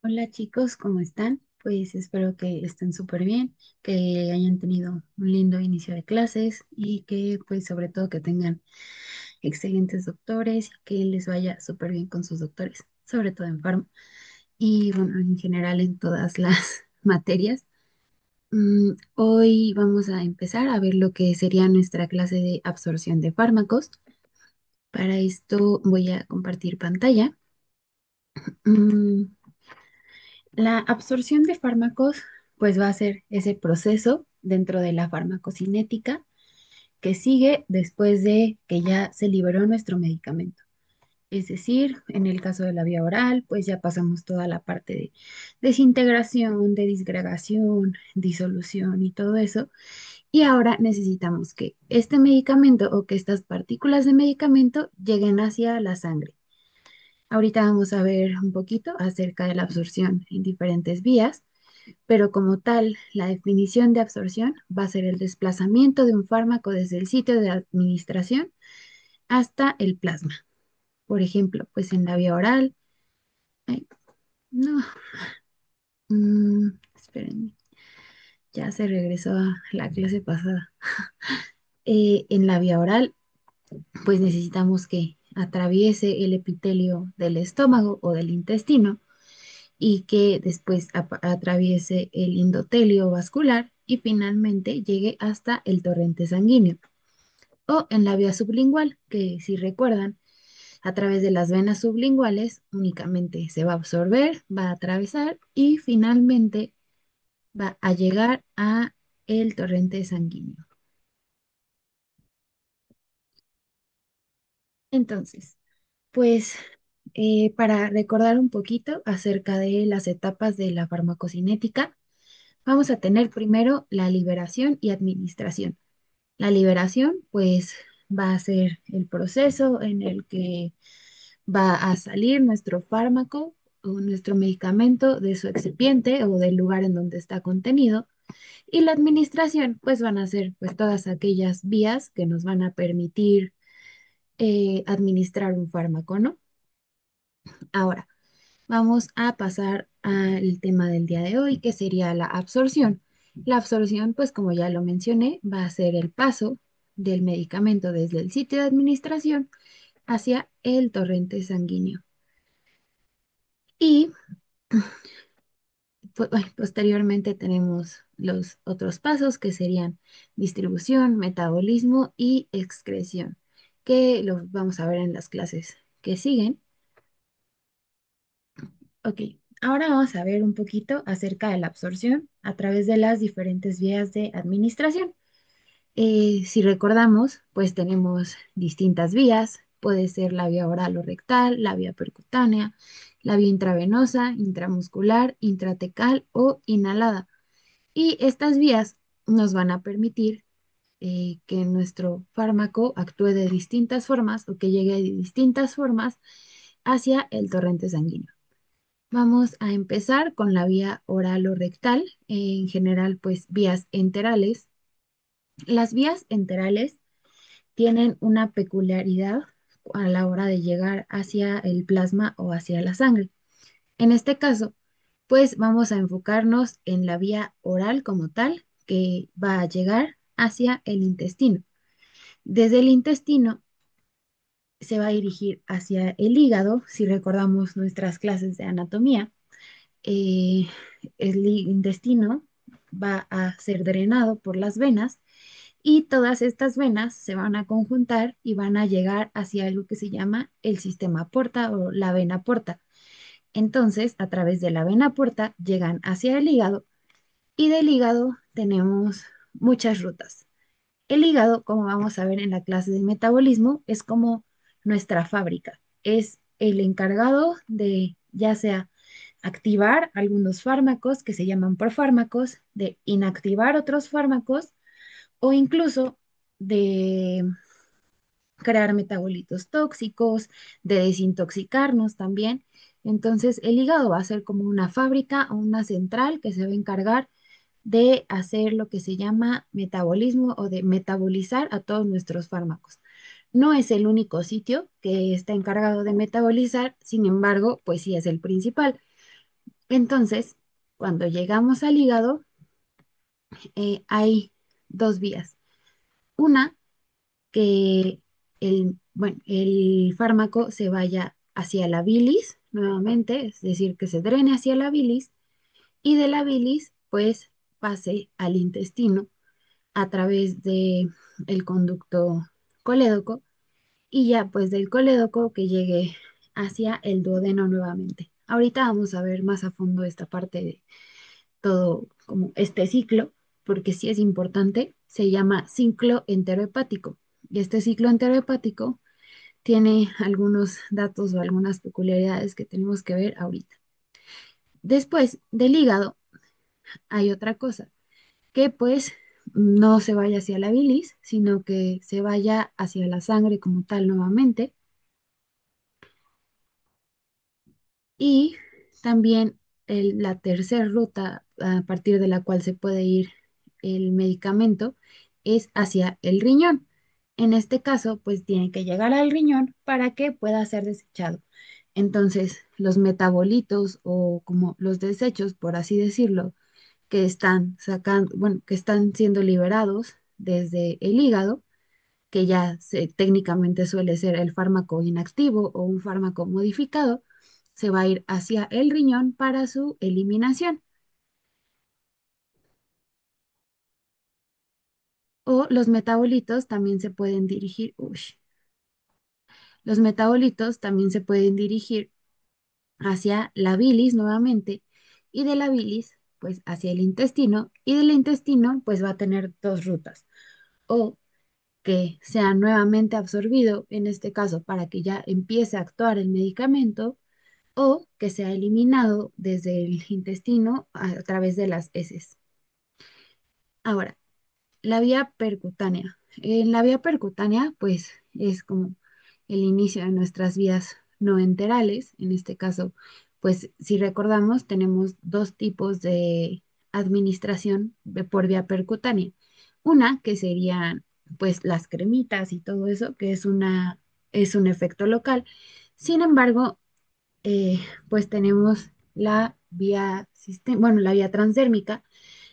Hola chicos, ¿cómo están? Pues espero que estén súper bien, que hayan tenido un lindo inicio de clases y que pues sobre todo que tengan excelentes doctores y que les vaya súper bien con sus doctores, sobre todo en farma y bueno, en general en todas las materias. Hoy vamos a empezar a ver lo que sería nuestra clase de absorción de fármacos. Para esto voy a compartir pantalla. Mm, La absorción de fármacos, pues va a ser ese proceso dentro de la farmacocinética que sigue después de que ya se liberó nuestro medicamento. Es decir, en el caso de la vía oral, pues ya pasamos toda la parte de desintegración, de disgregación, disolución y todo eso. Y ahora necesitamos que este medicamento o que estas partículas de medicamento lleguen hacia la sangre. Ahorita vamos a ver un poquito acerca de la absorción en diferentes vías, pero como tal, la definición de absorción va a ser el desplazamiento de un fármaco desde el sitio de administración hasta el plasma. Por ejemplo, pues en la vía oral, ay, no, espérenme, ya se regresó a la clase pasada. En la vía oral, pues necesitamos que atraviese el epitelio del estómago o del intestino y que después atraviese el endotelio vascular y finalmente llegue hasta el torrente sanguíneo. O en la vía sublingual, que si recuerdan, a través de las venas sublinguales únicamente se va a absorber, va a atravesar y finalmente va a llegar a el torrente sanguíneo. Entonces, pues para recordar un poquito acerca de las etapas de la farmacocinética, vamos a tener primero la liberación y administración. La liberación, pues, va a ser el proceso en el que va a salir nuestro fármaco o nuestro medicamento de su excipiente o del lugar en donde está contenido. Y la administración, pues, van a ser pues todas aquellas vías que nos van a permitir administrar un fármaco, ¿no? Ahora, vamos a pasar al tema del día de hoy, que sería la absorción. La absorción, pues como ya lo mencioné, va a ser el paso del medicamento desde el sitio de administración hacia el torrente sanguíneo. Y posteriormente tenemos los otros pasos que serían distribución, metabolismo y excreción, que los vamos a ver en las clases que siguen. Ok, ahora vamos a ver un poquito acerca de la absorción a través de las diferentes vías de administración. Si recordamos, pues tenemos distintas vías. Puede ser la vía oral o rectal, la vía percutánea, la vía intravenosa, intramuscular, intratecal o inhalada. Y estas vías nos van a permitir que nuestro fármaco actúe de distintas formas o que llegue de distintas formas hacia el torrente sanguíneo. Vamos a empezar con la vía oral o rectal, en general, pues vías enterales. Las vías enterales tienen una peculiaridad a la hora de llegar hacia el plasma o hacia la sangre. En este caso, pues vamos a enfocarnos en la vía oral como tal, que va a llegar hacia el intestino. Desde el intestino se va a dirigir hacia el hígado, si recordamos nuestras clases de anatomía. eh, el intestino va a ser drenado por las venas y todas estas venas se van a conjuntar y van a llegar hacia algo que se llama el sistema porta o la vena porta. Entonces, a través de la vena porta llegan hacia el hígado y del hígado tenemos muchas rutas. El hígado, como vamos a ver en la clase de metabolismo, es como nuestra fábrica. Es el encargado de ya sea activar algunos fármacos que se llaman profármacos, de inactivar otros fármacos o incluso de crear metabolitos tóxicos, de desintoxicarnos también. Entonces, el hígado va a ser como una fábrica o una central que se va a encargar de hacer lo que se llama metabolismo o de metabolizar a todos nuestros fármacos. No es el único sitio que está encargado de metabolizar, sin embargo, pues sí es el principal. Entonces, cuando llegamos al hígado, hay dos vías. Una, que bueno, el fármaco se vaya hacia la bilis nuevamente, es decir, que se drene hacia la bilis y de la bilis, pues, pase al intestino a través de el conducto colédoco y ya pues del colédoco que llegue hacia el duodeno nuevamente. Ahorita vamos a ver más a fondo esta parte de todo como este ciclo, porque sí es importante, se llama ciclo enterohepático. Y este ciclo enterohepático tiene algunos datos o algunas peculiaridades que tenemos que ver ahorita. Después del hígado hay otra cosa, que pues no se vaya hacia la bilis, sino que se vaya hacia la sangre como tal nuevamente. Y también la tercera ruta a partir de la cual se puede ir el medicamento es hacia el riñón. En este caso, pues tiene que llegar al riñón para que pueda ser desechado. Entonces, los metabolitos o como los desechos, por así decirlo, que están sacando, bueno, que están siendo liberados desde el hígado, que ya técnicamente suele ser el fármaco inactivo o un fármaco modificado, se va a ir hacia el riñón para su eliminación. O los metabolitos también se pueden dirigir, uy, los metabolitos también se pueden dirigir hacia la bilis nuevamente y de la bilis pues hacia el intestino y del intestino pues va a tener dos rutas o que sea nuevamente absorbido en este caso para que ya empiece a actuar el medicamento o que sea eliminado desde el intestino a través de las heces. Ahora, la vía percutánea. En la vía percutánea, pues es como el inicio de nuestras vías no enterales. En este caso, pues si recordamos, tenemos dos tipos de administración por vía percutánea. Una que serían pues las cremitas y todo eso, que es un efecto local. Sin embargo, pues tenemos bueno, la vía transdérmica,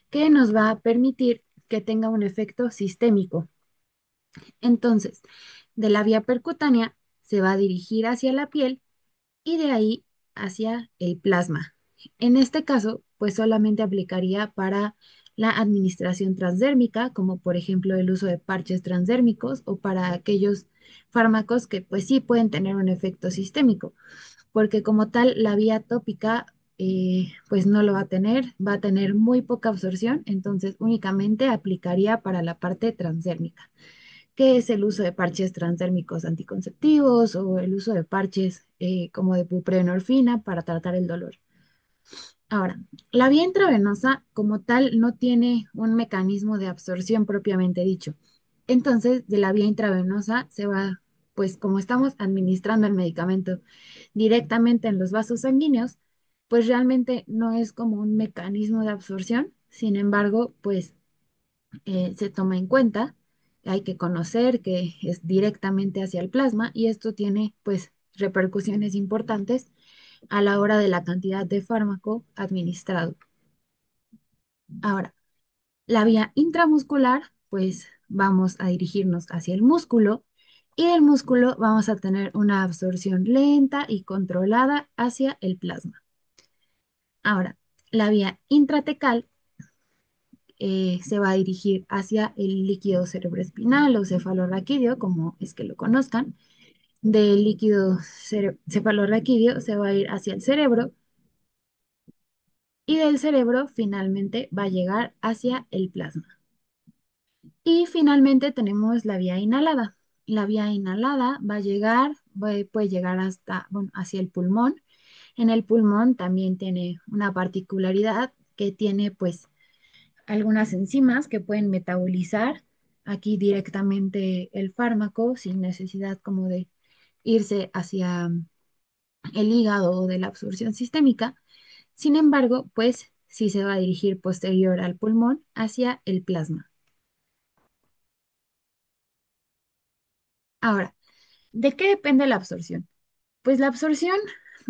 que nos va a permitir que tenga un efecto sistémico. Entonces, de la vía percutánea se va a dirigir hacia la piel y de ahí hacia el plasma. En este caso, pues solamente aplicaría para la administración transdérmica, como por ejemplo el uso de parches transdérmicos o para aquellos fármacos que pues sí pueden tener un efecto sistémico porque como tal la vía tópica pues no lo va a tener muy poca absorción, entonces únicamente aplicaría para la parte transdérmica, que es el uso de parches transdérmicos anticonceptivos o el uso de parches como de buprenorfina para tratar el dolor. Ahora, la vía intravenosa como tal no tiene un mecanismo de absorción propiamente dicho. Entonces, de la vía intravenosa se va, pues como estamos administrando el medicamento directamente en los vasos sanguíneos, pues realmente no es como un mecanismo de absorción. Sin embargo, pues se toma en cuenta, hay que conocer que es directamente hacia el plasma y esto tiene pues repercusiones importantes a la hora de la cantidad de fármaco administrado. Ahora, la vía intramuscular, pues vamos a dirigirnos hacia el músculo y del músculo vamos a tener una absorción lenta y controlada hacia el plasma. Ahora, la vía intratecal se va a dirigir hacia el líquido cerebroespinal o cefalorraquídeo, como es que lo conozcan. Del líquido cefalorraquídeo se va a ir hacia el cerebro y del cerebro finalmente va a llegar hacia el plasma. Y finalmente tenemos la vía inhalada. La vía inhalada va a llegar, puede llegar hasta, bueno, hacia el pulmón. En el pulmón también tiene una particularidad que tiene pues algunas enzimas que pueden metabolizar aquí directamente el fármaco sin necesidad como de irse hacia el hígado o de la absorción sistémica. Sin embargo, pues sí se va a dirigir posterior al pulmón hacia el plasma. Ahora, ¿de qué depende la absorción? Pues la absorción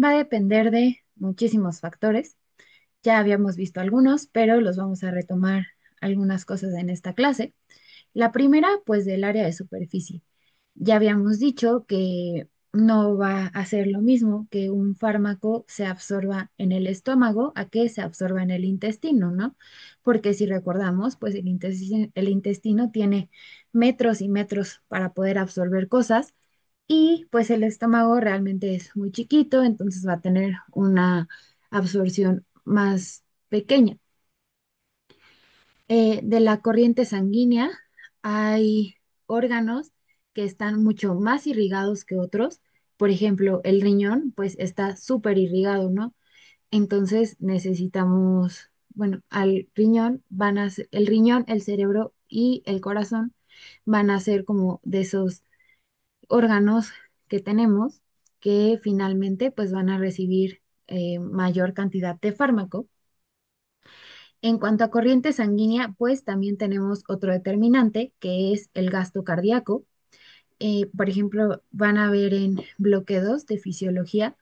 va a depender de muchísimos factores. Ya habíamos visto algunos, pero los vamos a retomar algunas cosas en esta clase. La primera, pues del área de superficie. Ya habíamos dicho que no va a ser lo mismo que un fármaco se absorba en el estómago a que se absorba en el intestino, ¿no? Porque si recordamos, pues el intestino tiene metros y metros para poder absorber cosas y pues el estómago realmente es muy chiquito, entonces va a tener una absorción más pequeña. De la corriente sanguínea hay órganos que están mucho más irrigados que otros. Por ejemplo, el riñón, pues está súper irrigado, ¿no? Entonces necesitamos, bueno, al riñón van a ser, el riñón, el cerebro y el corazón van a ser como de esos órganos que tenemos que finalmente pues van a recibir mayor cantidad de fármaco. En cuanto a corriente sanguínea, pues también tenemos otro determinante que es el gasto cardíaco. Por ejemplo, van a ver en bloque 2 de fisiología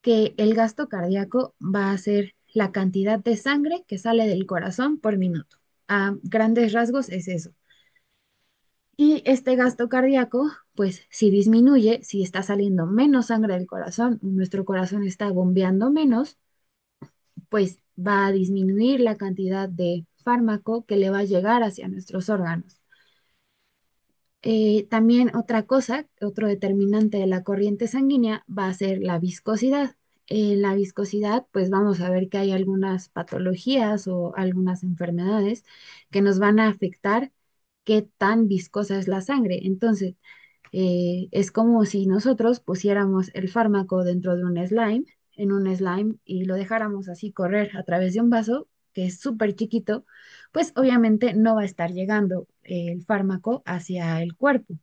que el gasto cardíaco va a ser la cantidad de sangre que sale del corazón por minuto. A grandes rasgos es eso. Y este gasto cardíaco, pues si disminuye, si está saliendo menos sangre del corazón, nuestro corazón está bombeando menos, pues va a disminuir la cantidad de fármaco que le va a llegar hacia nuestros órganos. También otra cosa, otro determinante de la corriente sanguínea va a ser la viscosidad. En la viscosidad, pues vamos a ver que hay algunas patologías o algunas enfermedades que nos van a afectar qué tan viscosa es la sangre. Entonces, es como si nosotros pusiéramos el fármaco dentro de un slime, en un slime, y lo dejáramos así correr a través de un vaso, que es súper chiquito, pues obviamente no va a estar llegando el fármaco hacia el cuerpo.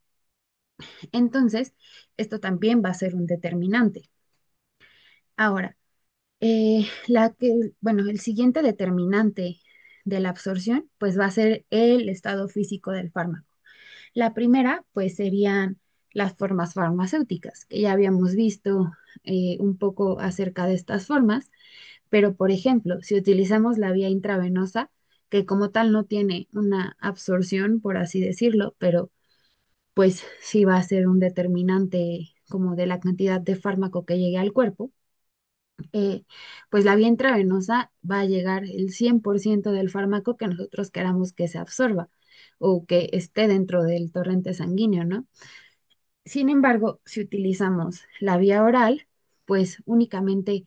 Entonces, esto también va a ser un determinante. Ahora, bueno, el siguiente determinante de la absorción, pues va a ser el estado físico del fármaco. La primera, pues serían las formas farmacéuticas, que ya habíamos visto un poco acerca de estas formas, pero por ejemplo, si utilizamos la vía intravenosa, que como tal no tiene una absorción, por así decirlo, pero pues sí va a ser un determinante como de la cantidad de fármaco que llegue al cuerpo, eh, pues la vía intravenosa va a llegar el 100% del fármaco que nosotros queramos que se absorba o que esté dentro del torrente sanguíneo, ¿no? Sin embargo, si utilizamos la vía oral, pues únicamente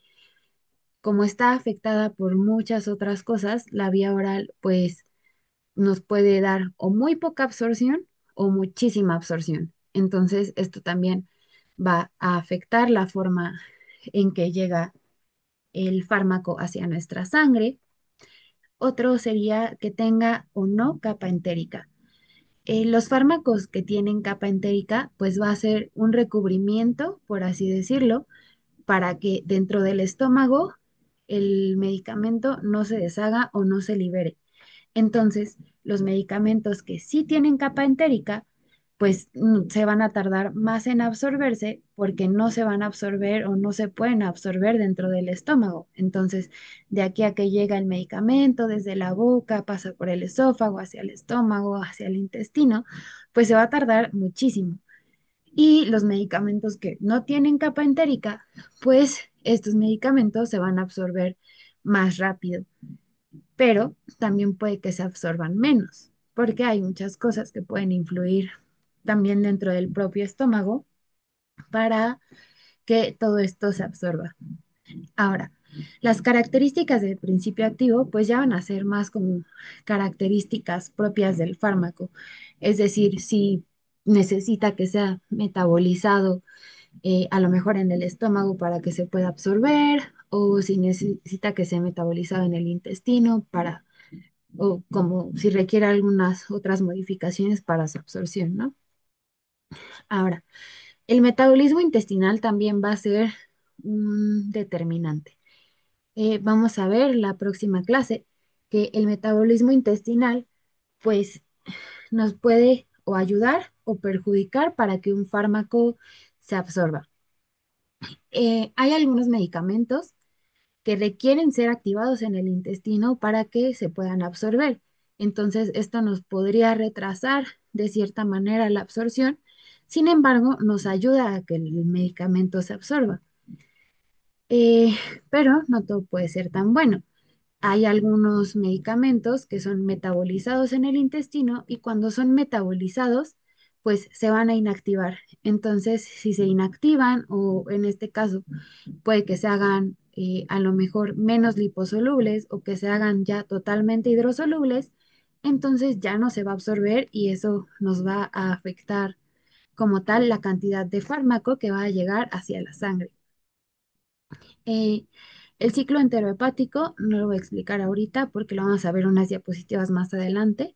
como está afectada por muchas otras cosas, la vía oral pues nos puede dar o muy poca absorción o muchísima absorción. Entonces, esto también va a afectar la forma en que llega el fármaco hacia nuestra sangre. Otro sería que tenga o no capa entérica. Los fármacos que tienen capa entérica, pues va a ser un recubrimiento, por así decirlo, para que dentro del estómago el medicamento no se deshaga o no se libere. Entonces, los medicamentos que sí tienen capa entérica, pues se van a tardar más en absorberse porque no se van a absorber o no se pueden absorber dentro del estómago. Entonces, de aquí a que llega el medicamento, desde la boca, pasa por el esófago, hacia el estómago, hacia el intestino, pues se va a tardar muchísimo. Y los medicamentos que no tienen capa entérica, pues estos medicamentos se van a absorber más rápido, pero también puede que se absorban menos, porque hay muchas cosas que pueden influir también dentro del propio estómago para que todo esto se absorba. Ahora, las características del principio activo pues ya van a ser más como características propias del fármaco, es decir, si necesita que sea metabolizado a lo mejor en el estómago para que se pueda absorber o si necesita que sea metabolizado en el intestino para o como si requiere algunas otras modificaciones para su absorción, ¿no? Ahora, el metabolismo intestinal también va a ser un determinante. Vamos a ver la próxima clase que el metabolismo intestinal, pues, nos puede o ayudar o perjudicar para que un fármaco se absorba. Hay algunos medicamentos que requieren ser activados en el intestino para que se puedan absorber. Entonces, esto nos podría retrasar de cierta manera la absorción. Sin embargo, nos ayuda a que el medicamento se absorba. Eh, pero no todo puede ser tan bueno. Hay algunos medicamentos que son metabolizados en el intestino y cuando son metabolizados, pues se van a inactivar. Entonces, si se inactivan o en este caso puede que se hagan a lo mejor menos liposolubles o que se hagan ya totalmente hidrosolubles, entonces ya no se va a absorber y eso nos va a afectar como tal la cantidad de fármaco que va a llegar hacia la sangre. Eh, el ciclo enterohepático no lo voy a explicar ahorita porque lo vamos a ver unas diapositivas más adelante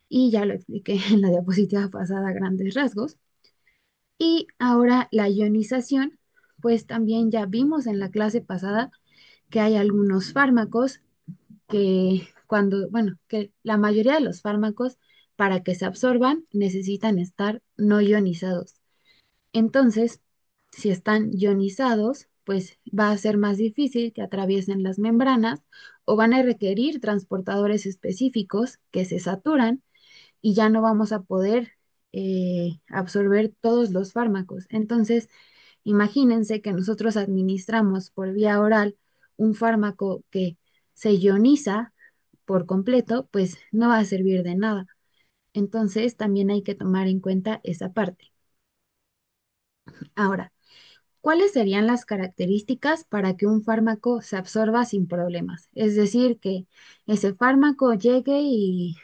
y ya lo expliqué en la diapositiva pasada a grandes rasgos. Y ahora la ionización, pues también ya vimos en la clase pasada que hay algunos fármacos que bueno, que la mayoría de los fármacos para que se absorban necesitan estar no ionizados. Entonces, si están ionizados, pues va a ser más difícil que atraviesen las membranas o van a requerir transportadores específicos que se saturan y ya no vamos a poder absorber todos los fármacos. Entonces, imagínense que nosotros administramos por vía oral un fármaco que se ioniza por completo, pues no va a servir de nada. Entonces, también hay que tomar en cuenta esa parte. Ahora, ¿cuáles serían las características para que un fármaco se absorba sin problemas? Es decir, que ese fármaco llegue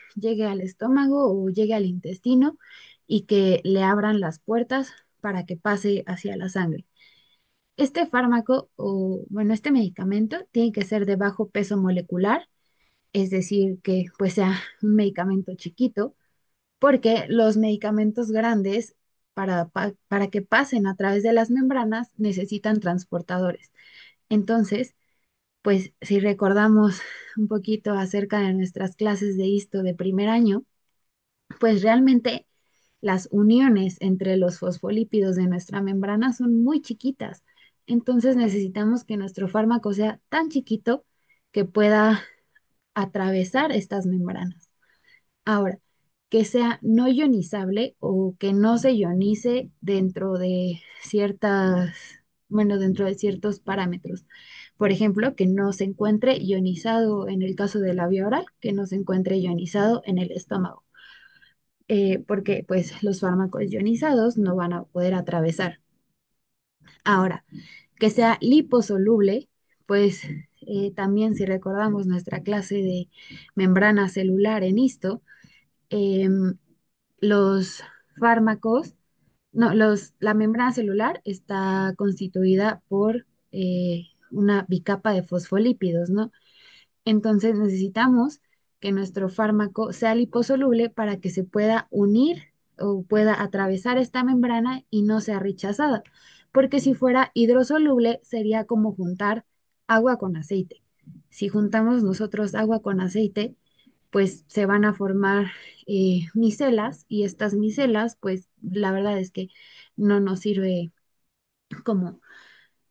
al estómago o llegue al intestino y que le abran las puertas para que pase hacia la sangre. Este fármaco o, bueno, este medicamento tiene que ser de bajo peso molecular, es decir, que pues sea un medicamento chiquito, porque los medicamentos grandes, para que pasen a través de las membranas, necesitan transportadores. Entonces, pues si recordamos un poquito acerca de nuestras clases de histo de primer año, pues realmente las uniones entre los fosfolípidos de nuestra membrana son muy chiquitas. Entonces necesitamos que nuestro fármaco sea tan chiquito que pueda atravesar estas membranas. Ahora, que sea no ionizable o que no se ionice dentro de bueno, dentro de ciertos parámetros. Por ejemplo, que no se encuentre ionizado en el caso de la vía oral, que no se encuentre ionizado en el estómago, porque pues los fármacos ionizados no van a poder atravesar. Ahora, que sea liposoluble, pues también si recordamos nuestra clase de membrana celular en histo, em, los fármacos, no, la membrana celular está constituida por una bicapa de fosfolípidos, ¿no? Entonces necesitamos que nuestro fármaco sea liposoluble para que se pueda unir o pueda atravesar esta membrana y no sea rechazada, porque si fuera hidrosoluble sería como juntar agua con aceite. Si juntamos nosotros agua con aceite, pues se van a formar micelas y estas micelas, pues la verdad es que no nos sirve como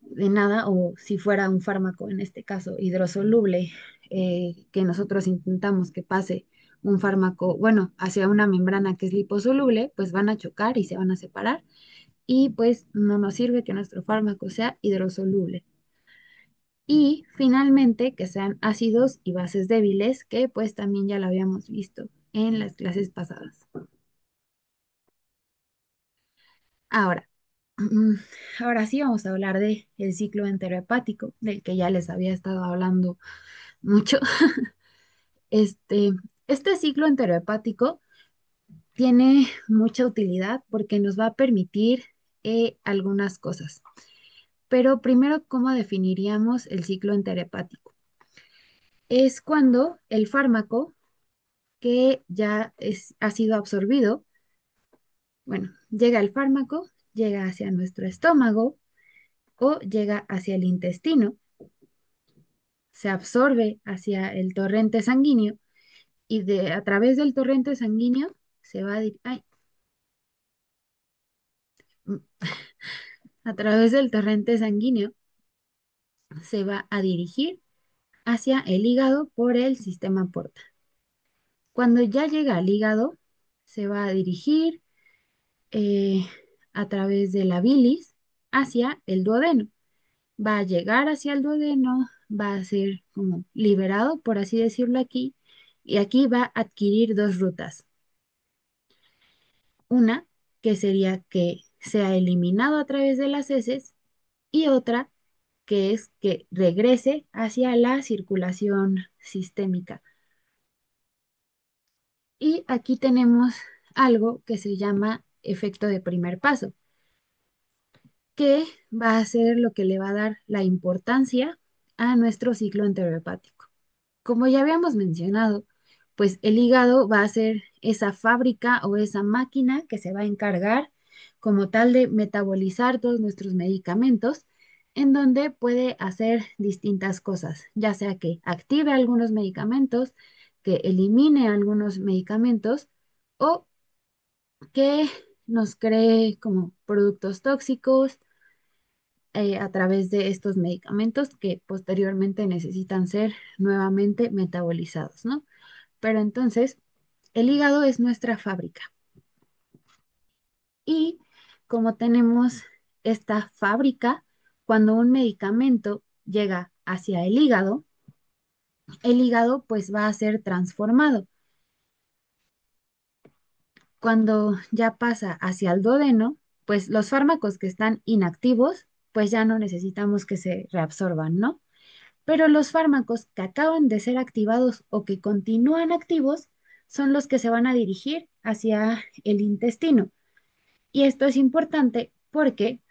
de nada o si fuera un fármaco, en este caso hidrosoluble, que nosotros intentamos que pase un fármaco, bueno, hacia una membrana que es liposoluble, pues van a chocar y se van a separar y pues no nos sirve que nuestro fármaco sea hidrosoluble. Y finalmente que sean ácidos y bases débiles, que pues también ya lo habíamos visto en las clases pasadas. Ahora, ahora sí vamos a hablar de el ciclo enterohepático, del que ya les había estado hablando mucho. Este, este ciclo enterohepático tiene mucha utilidad porque nos va a permitir algunas cosas. Pero primero, ¿cómo definiríamos el ciclo enterohepático? Es cuando el fármaco que ha sido absorbido, bueno, llega el fármaco, llega hacia nuestro estómago o llega hacia el intestino, se absorbe hacia el torrente sanguíneo y a través del torrente sanguíneo se va a través del torrente sanguíneo se va a dirigir hacia el hígado por el sistema porta. Cuando ya llega al hígado, se va a dirigir eh, a través de la bilis hacia el duodeno. Va a llegar hacia el duodeno, va a ser como liberado, por así decirlo aquí, y aquí va a adquirir dos rutas. Una que sería que sea eliminado a través de las heces y otra que es que regrese hacia la circulación sistémica. Y aquí tenemos algo que se llama efecto de primer paso, que va a ser lo que le va a dar la importancia a nuestro ciclo enterohepático. Como ya habíamos mencionado, pues el hígado va a ser esa fábrica o esa máquina que se va a encargar como tal de metabolizar todos nuestros medicamentos, en donde puede hacer distintas cosas, ya sea que active algunos medicamentos, que elimine algunos medicamentos o que nos cree como productos tóxicos a través de estos medicamentos que posteriormente necesitan ser nuevamente metabolizados, ¿no? Pero entonces, el hígado es nuestra fábrica y como tenemos esta fábrica, cuando un medicamento llega hacia el hígado pues va a ser transformado. Cuando ya pasa hacia el duodeno, pues los fármacos que están inactivos, pues ya no necesitamos que se reabsorban, ¿no? Pero los fármacos que acaban de ser activados o que continúan activos son los que se van a dirigir hacia el intestino. Y esto es importante porque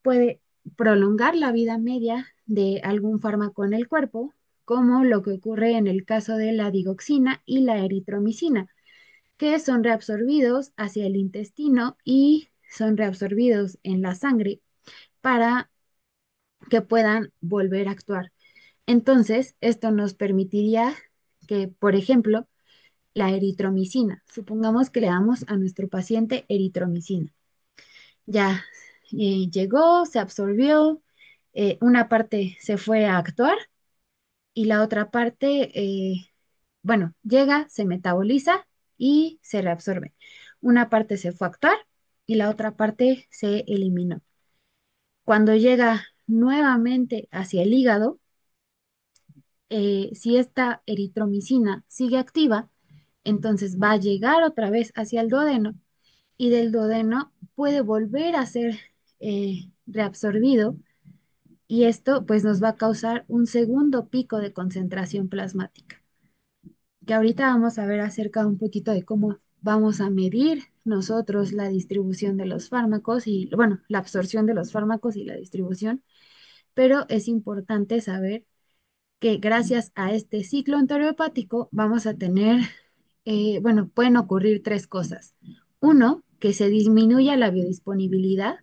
puede prolongar la vida media de algún fármaco en el cuerpo, como lo que ocurre en el caso de la digoxina y la eritromicina, que son reabsorbidos hacia el intestino y son reabsorbidos en la sangre para que puedan volver a actuar. Entonces, esto nos permitiría que, por ejemplo, la eritromicina, supongamos que le damos a nuestro paciente eritromicina. Ya llegó, se absorbió, una parte se fue a actuar y la otra parte, bueno, llega, se metaboliza y se reabsorbe. Una parte se fue a actuar y la otra parte se eliminó. Cuando llega nuevamente hacia el hígado, si esta eritromicina sigue activa, entonces va a llegar otra vez hacia el duodeno y del duodeno puede volver a ser reabsorbido y esto pues nos va a causar un segundo pico de concentración plasmática, que ahorita vamos a ver acerca un poquito de cómo vamos a medir nosotros la distribución de los fármacos y, bueno, la absorción de los fármacos y la distribución, pero es importante saber que gracias a este ciclo enterohepático vamos a tener, bueno, pueden ocurrir tres cosas. Uno, que se disminuya la biodisponibilidad,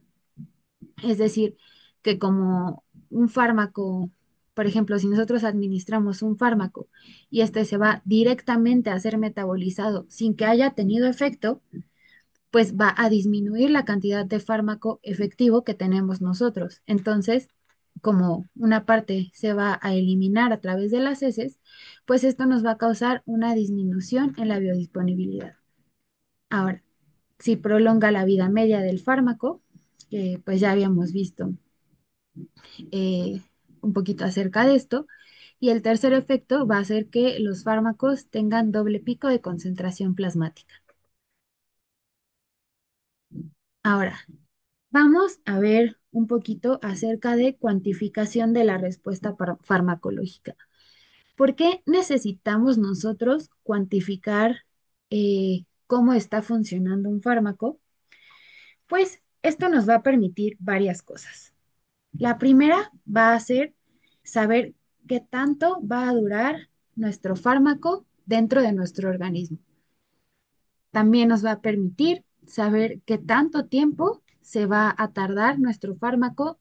es decir, que como un fármaco, por ejemplo, si nosotros administramos un fármaco y este se va directamente a ser metabolizado sin que haya tenido efecto, pues va a disminuir la cantidad de fármaco efectivo que tenemos nosotros. Entonces, como una parte se va a eliminar a través de las heces, pues esto nos va a causar una disminución en la biodisponibilidad. Ahora, si prolonga la vida media del fármaco, que pues ya habíamos visto eh, un poquito acerca de esto, y el tercer efecto va a ser que los fármacos tengan doble pico de concentración plasmática. Ahora, vamos a ver un poquito acerca de cuantificación de la respuesta farmacológica. ¿Por qué necesitamos nosotros cuantificar cómo está funcionando un fármaco? Pues esto nos va a permitir varias cosas. La primera va a ser saber qué tanto va a durar nuestro fármaco dentro de nuestro organismo. También nos va a permitir saber qué tanto tiempo se va a tardar nuestro fármaco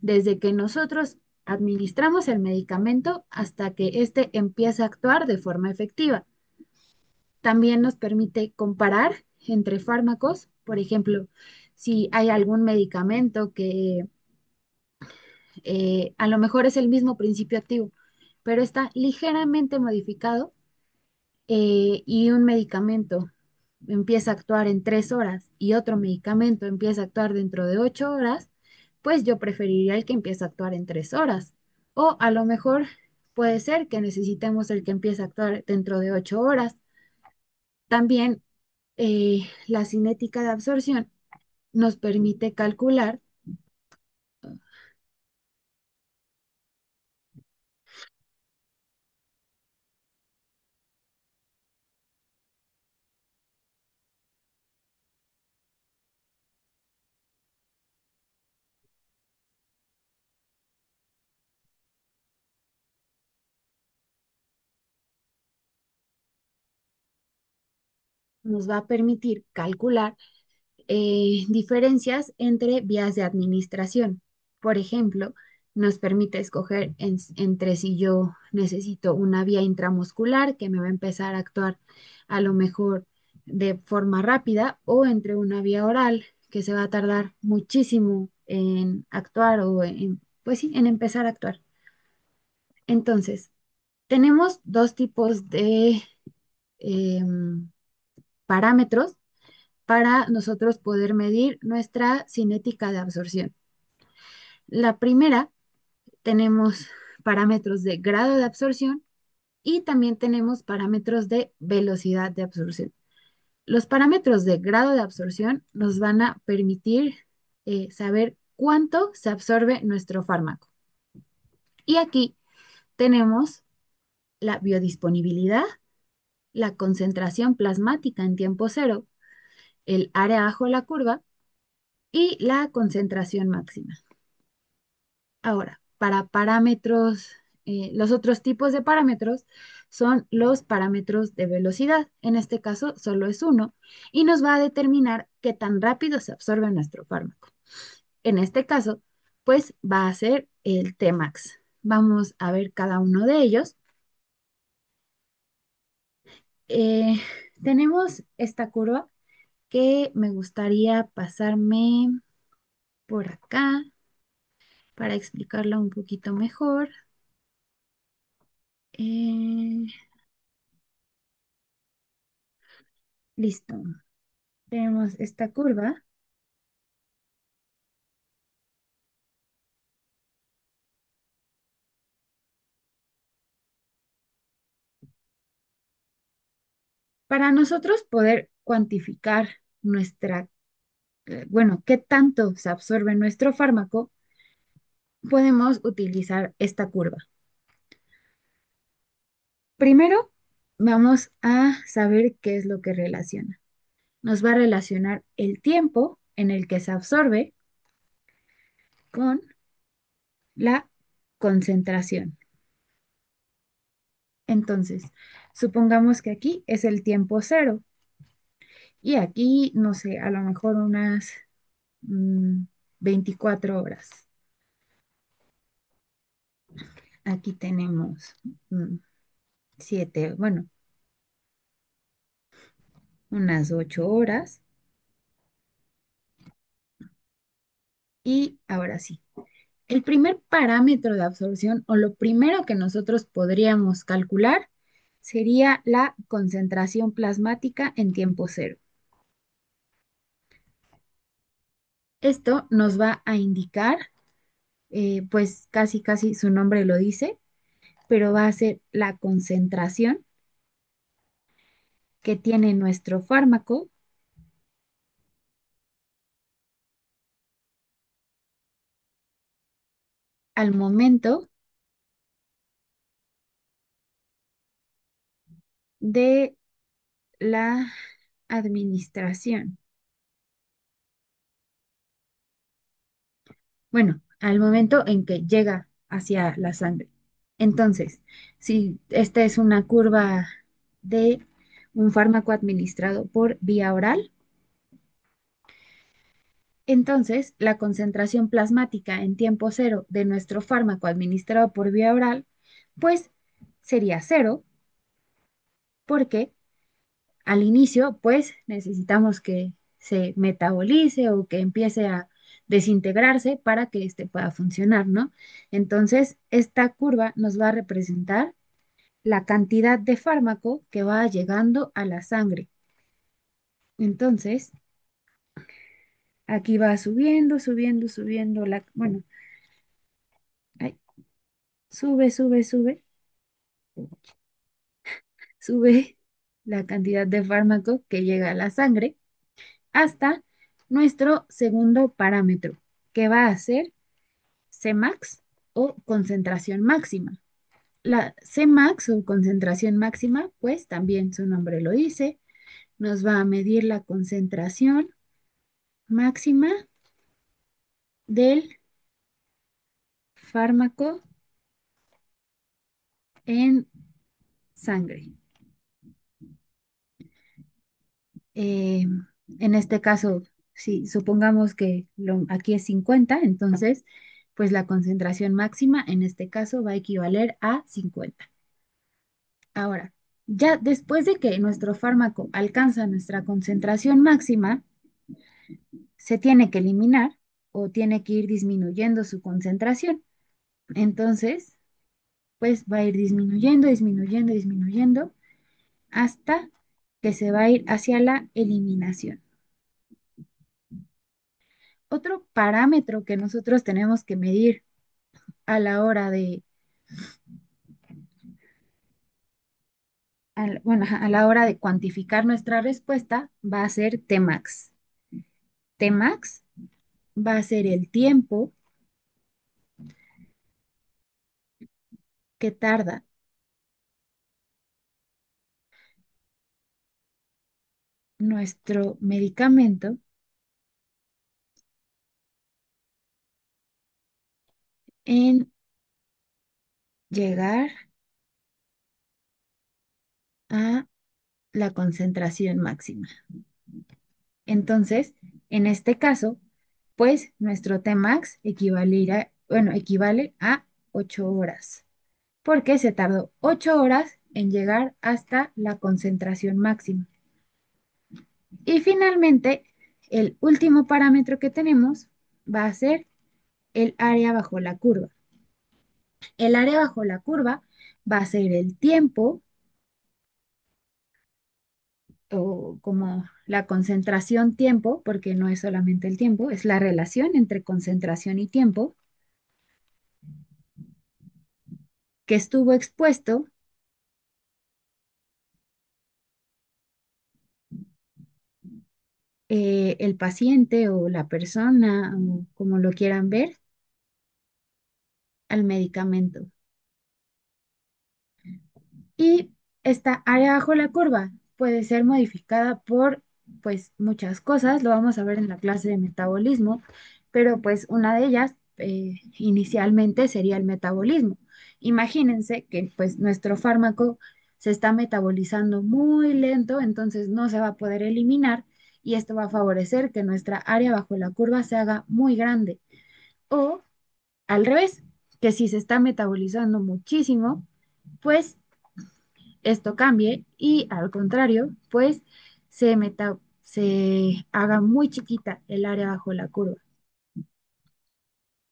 desde que nosotros administramos el medicamento hasta que éste empiece a actuar de forma efectiva. También nos permite comparar entre fármacos, por ejemplo, si hay algún medicamento que a lo mejor es el mismo principio activo, pero está ligeramente modificado y un medicamento empieza a actuar en 3 horas y otro medicamento empieza a actuar dentro de 8 horas, pues yo preferiría el que empieza a actuar en 3 horas. O a lo mejor puede ser que necesitemos el que empiece a actuar dentro de 8 horas. También la cinética de absorción nos permite calcular, nos va a permitir calcular diferencias entre vías de administración. Por ejemplo, nos permite escoger entre si yo necesito una vía intramuscular que me va a empezar a actuar a lo mejor de forma rápida o entre una vía oral que se va a tardar muchísimo en actuar o pues sí, en empezar a actuar. Entonces, tenemos dos tipos de em, parámetros para nosotros poder medir nuestra cinética de absorción. La primera, tenemos parámetros de grado de absorción y también tenemos parámetros de velocidad de absorción. Los parámetros de grado de absorción nos van a permitir saber cuánto se absorbe nuestro fármaco. Y aquí tenemos la biodisponibilidad, la concentración plasmática en tiempo cero, el área bajo la curva y la concentración máxima. Ahora, para parámetros, los otros tipos de parámetros son los parámetros de velocidad. En este caso, solo es uno y nos va a determinar qué tan rápido se absorbe nuestro fármaco. En este caso, pues va a ser el Tmax. Vamos a ver cada uno de ellos. Eh, tenemos esta curva que me gustaría pasarme por acá para explicarla un poquito mejor. Eh, listo. Tenemos esta curva. Para nosotros poder cuantificar nuestra, bueno, qué tanto se absorbe nuestro fármaco, podemos utilizar esta curva. Primero, vamos a saber qué es lo que relaciona. Nos va a relacionar el tiempo en el que se absorbe con la concentración. Entonces, supongamos que aquí es el tiempo cero y aquí, no sé, a lo mejor unas mm, 24 horas. Aquí tenemos 7, bueno, unas 8 horas. Y ahora sí, el primer parámetro de absorción o lo primero que nosotros podríamos calcular sería la concentración plasmática en tiempo cero. Esto nos va a indicar, pues casi casi su nombre lo dice, pero va a ser la concentración que tiene nuestro fármaco al momento de la administración. Bueno, al momento en que llega hacia la sangre. Entonces, si esta es una curva de un fármaco administrado por vía oral, entonces la concentración plasmática en tiempo cero de nuestro fármaco administrado por vía oral, pues sería cero, porque al inicio, pues necesitamos que se metabolice o que empiece a desintegrarse para que este pueda funcionar, ¿no? Entonces, esta curva nos va a representar la cantidad de fármaco que va llegando a la sangre. Entonces, aquí va subiendo, subiendo, subiendo bueno, ay, sube, sube, sube, sube la cantidad de fármaco que llega a la sangre hasta nuestro segundo parámetro, que va a ser Cmax o concentración máxima. La Cmax o concentración máxima, pues también su nombre lo dice, nos va a medir la concentración máxima del fármaco en sangre. Eh, en este caso, si supongamos que aquí es 50, entonces, pues la concentración máxima en este caso va a equivaler a 50. Ahora, ya después de que nuestro fármaco alcanza nuestra concentración máxima, se tiene que eliminar o tiene que ir disminuyendo su concentración. Entonces, pues va a ir disminuyendo, disminuyendo, disminuyendo hasta que se va a ir hacia la eliminación. Otro parámetro que nosotros tenemos que medir a la hora de, bueno, a la hora de cuantificar nuestra respuesta va a ser Tmax. Tmax va a ser el tiempo que tarda nuestro medicamento en llegar a la concentración máxima. Entonces, en este caso, pues nuestro Tmax equivale a 8 horas, porque se tardó 8 horas en llegar hasta la concentración máxima. Y finalmente, el último parámetro que tenemos va a ser el área bajo la curva. El área bajo la curva va a ser el tiempo o como la concentración tiempo, porque no es solamente el tiempo, es la relación entre concentración y tiempo que estuvo expuesto el paciente o la persona, o como lo quieran ver, al medicamento. Y esta área bajo la curva puede ser modificada por pues muchas cosas, lo vamos a ver en la clase de metabolismo, pero pues una de ellas inicialmente sería el metabolismo. Imagínense que pues nuestro fármaco se está metabolizando muy lento, entonces no se va a poder eliminar y esto va a favorecer que nuestra área bajo la curva se haga muy grande. O al revés, que si se está metabolizando muchísimo, pues esto cambie y al contrario, pues se haga muy chiquita el área bajo la curva.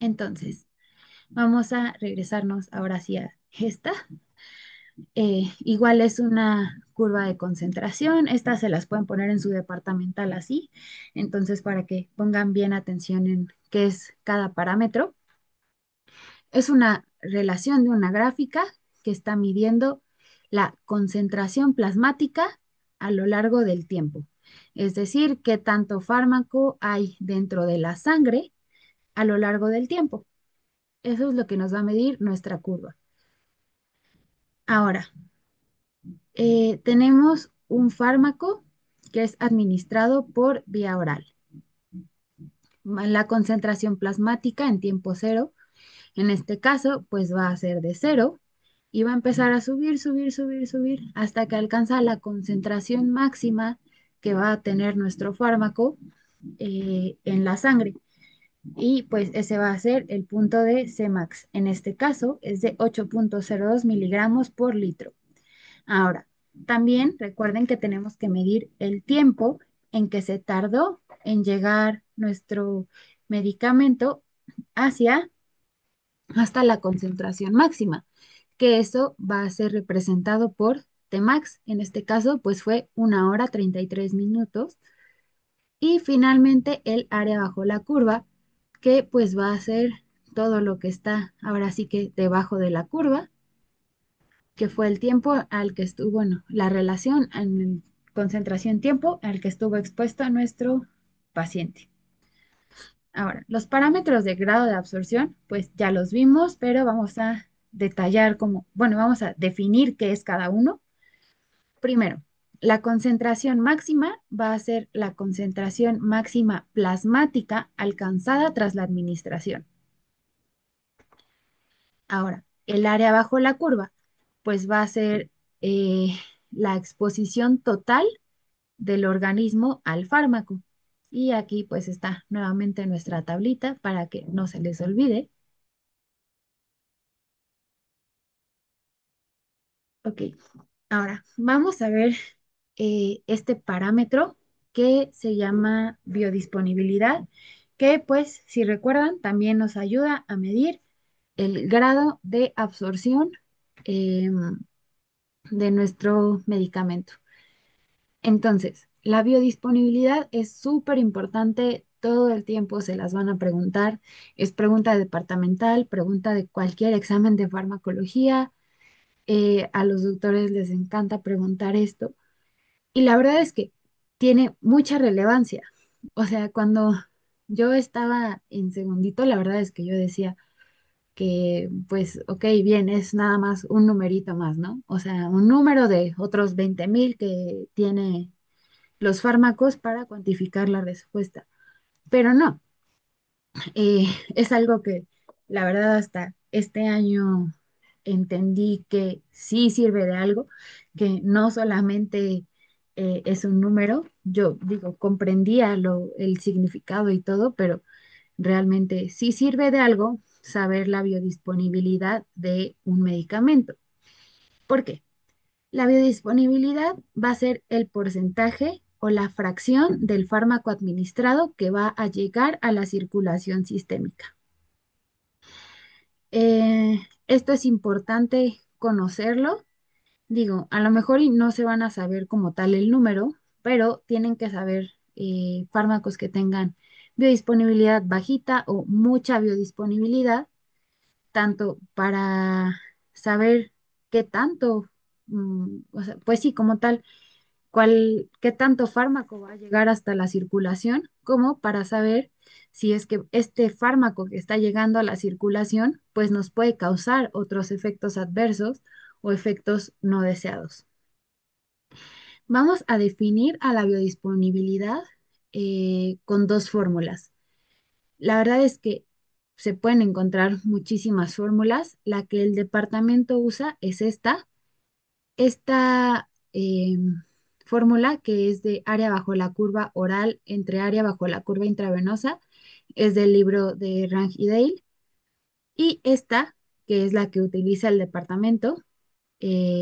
Entonces, vamos a regresarnos ahora hacia esta. Igual es una curva de concentración. Estas se las pueden poner en su departamental así. Entonces, para que pongan bien atención en qué es cada parámetro. Es una relación de una gráfica que está midiendo la concentración plasmática a lo largo del tiempo. Es decir, qué tanto fármaco hay dentro de la sangre a lo largo del tiempo. Eso es lo que nos va a medir nuestra curva. Ahora, tenemos un fármaco que es administrado por vía oral. La concentración plasmática en tiempo cero, en este caso, pues va a ser de cero y va a empezar a subir, subir, subir, subir hasta que alcanza la concentración máxima que va a tener nuestro fármaco en la sangre. Y pues ese va a ser el punto de Cmax. En este caso es de 8,02 miligramos por litro. Ahora, también recuerden que tenemos que medir el tiempo en que se tardó en llegar nuestro medicamento hacia hasta la concentración máxima, que eso va a ser representado por Tmax. En este caso, pues fue 1 hora 33 minutos. Y finalmente el área bajo la curva, que pues va a ser todo lo que está ahora sí que debajo de la curva, que fue el tiempo al que estuvo, bueno, la relación en concentración-tiempo al que estuvo expuesto a nuestro paciente. Ahora, los parámetros de grado de absorción, pues ya los vimos, pero vamos a detallar como, bueno, vamos a definir qué es cada uno. Primero, la concentración máxima va a ser la concentración máxima plasmática alcanzada tras la administración. Ahora, el área bajo la curva, pues va a ser eh, la exposición total del organismo al fármaco. Y aquí pues está nuevamente nuestra tablita para que no se les olvide. Ok, ahora vamos a ver este parámetro que se llama biodisponibilidad, que pues si recuerdan también nos ayuda a medir el grado de absorción de nuestro medicamento. Entonces, la biodisponibilidad es súper importante, todo el tiempo se las van a preguntar, es pregunta departamental, pregunta de cualquier examen de farmacología, a los doctores les encanta preguntar esto y la verdad es que tiene mucha relevancia. O sea, cuando yo estaba en segundito, la verdad es que yo decía que, pues, ok, bien, es nada más un numerito más, ¿no? O sea, un número de otros 20,000 que tiene los fármacos para cuantificar la respuesta. Pero no, eh, es algo que la verdad hasta este año entendí que sí sirve de algo, que no solamente es un número. Yo digo, comprendía el significado y todo, pero realmente sí sirve de algo saber la biodisponibilidad de un medicamento. ¿Por qué? La biodisponibilidad va a ser el porcentaje o la fracción del fármaco administrado que va a llegar a la circulación sistémica. Esto es importante conocerlo. Digo, a lo mejor y no se van a saber como tal el número, pero tienen que saber fármacos que tengan biodisponibilidad bajita o mucha biodisponibilidad, tanto para saber qué tanto, o sea, pues sí, como tal, qué tanto fármaco va a llegar hasta la circulación, como para saber si es que este fármaco que está llegando a la circulación, pues nos puede causar otros efectos adversos o efectos no deseados. Vamos a definir a la biodisponibilidad con dos fórmulas. La verdad es que se pueden encontrar muchísimas fórmulas. La que el departamento usa es esta fórmula que es de área bajo la curva oral entre área bajo la curva intravenosa, es del libro de Rang y Dale. Y esta, que es la que utiliza el departamento,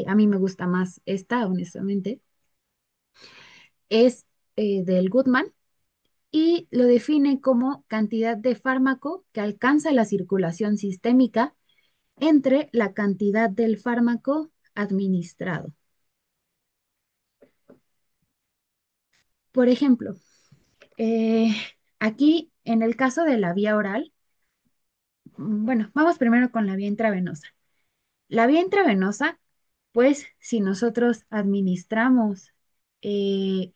a mí me gusta más esta, honestamente, es del Goodman y lo define como cantidad de fármaco que alcanza la circulación sistémica entre la cantidad del fármaco administrado. Por ejemplo, Eh, aquí, en el caso de la vía oral, bueno, vamos primero con la vía intravenosa. La vía intravenosa, pues, si nosotros administramos eh,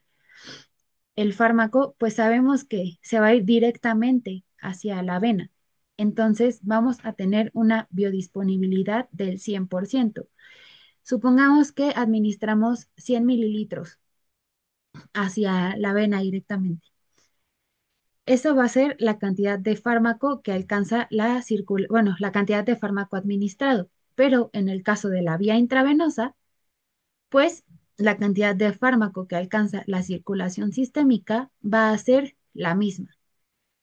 el fármaco, pues sabemos que se va a ir directamente hacia la vena. Entonces, vamos a tener una biodisponibilidad del 100%. Supongamos que administramos 100 mililitros hacia la vena directamente. Eso va a ser la cantidad de fármaco que alcanza bueno, la cantidad de fármaco administrado. Pero en el caso de la vía intravenosa, pues la cantidad de fármaco que alcanza la circulación sistémica va a ser la misma.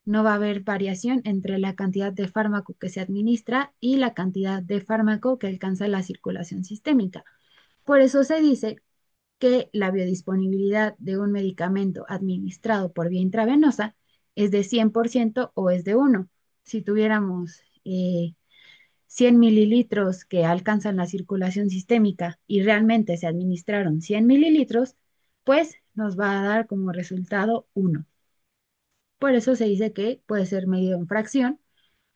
No va a haber variación entre la cantidad de fármaco que se administra y la cantidad de fármaco que alcanza la circulación sistémica. Por eso se dice que la biodisponibilidad de un medicamento administrado por vía intravenosa ¿Es de 100% o es de uno? Si tuviéramos 100 mililitros que alcanzan la circulación sistémica y realmente se administraron 100 mililitros, pues nos va a dar como resultado uno. Por eso se dice que puede ser medido en fracción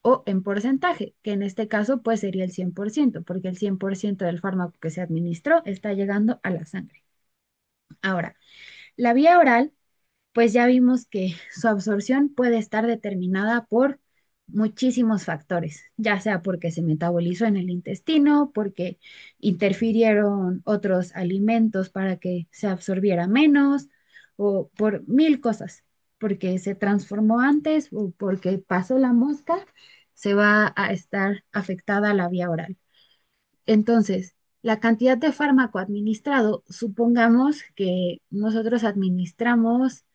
o en porcentaje, que en este caso pues sería el 100%, porque el 100% del fármaco que se administró está llegando a la sangre. Ahora, la vía oral, pues ya vimos que su absorción puede estar determinada por muchísimos factores, ya sea porque se metabolizó en el intestino, porque interfirieron otros alimentos para que se absorbiera menos, o por mil cosas, porque se transformó antes o porque pasó la mosca, se va a estar afectada la vía oral. Entonces, la cantidad de fármaco administrado, supongamos que nosotros administramos